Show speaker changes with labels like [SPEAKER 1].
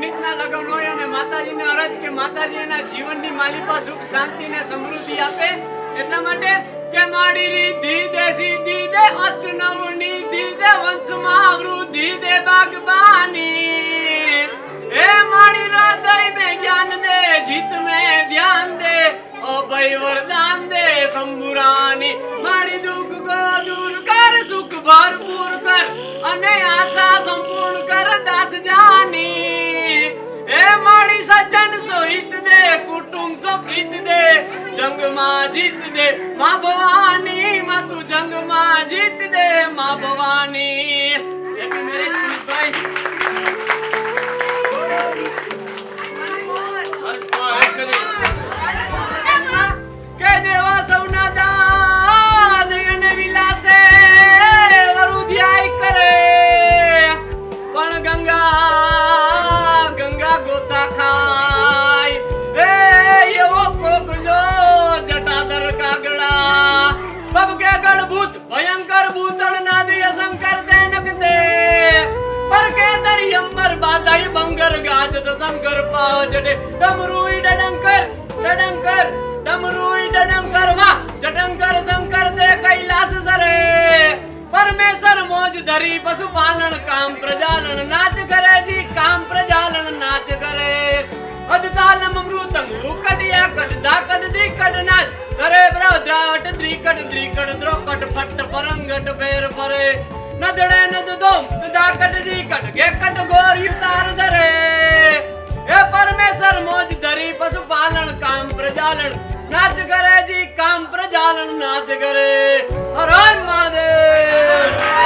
[SPEAKER 1] પુનિતના લગ્ન હોય અને માતાજીને અરજ કે માતાજી એના જીવનની માલિપા સુખ શાંતિ ને સમૃદ્ધિ આપે એટલા માટે કે માડી રીધિ દે સીધી દે અષ્ટનવની દી દે વંશમાં વૃદ્ધિ દે બાગબાની એ માડી હૃદય में ज्ञान दे जीत में ध्यान दे अभय वरदान दे शंभुरानी माड़ी दुख को दूर कर सुख भरपूर कर अने आशा संपूर्ण कर दास जानी ए माड़ी सज्जन सोहित दे कुटुंब सो प्रीत दे जंग में जीत दे मां भवानी मां तू जंग में जीत दे मां भवानी मेरे भाई के देवा सौना दान અને વિલાસે વરુધ્યાય કરે પણ ગંગા ગોતા ખાય એ એવો કોકજો જટાધર કાગડા બબ કે ગણભૂત ભયંકર ભૂતળ નાદય શંકર દેનક દે પર કે દરી અંબર બાધાઈ બંગર ગાજત શંકર પાવ જડે ડમરુઈ ડડંકર ડડંકર डमरुई डडंकर वाह जटंकर शंकर दे कैलाश सरे परमेश्वर मोज धरी पशुपालन काम प्रजालन नाच करे जी काम प्रजालन नाच करे अदतालम अमृतंग उकटिया कट दाकट दिकट नाच करे ब्रद्राट द्रिकट द्रिकट द्रोकट फट परंगट फेर परे नदड़े नद दोम दाकट दिकट गेकट गोर युतार धरे हे परमेश्वर मोज धरी पशुपालन काम प्रजालन नाच करे जी काम प्रजालन नाच करे हर हर महादेव।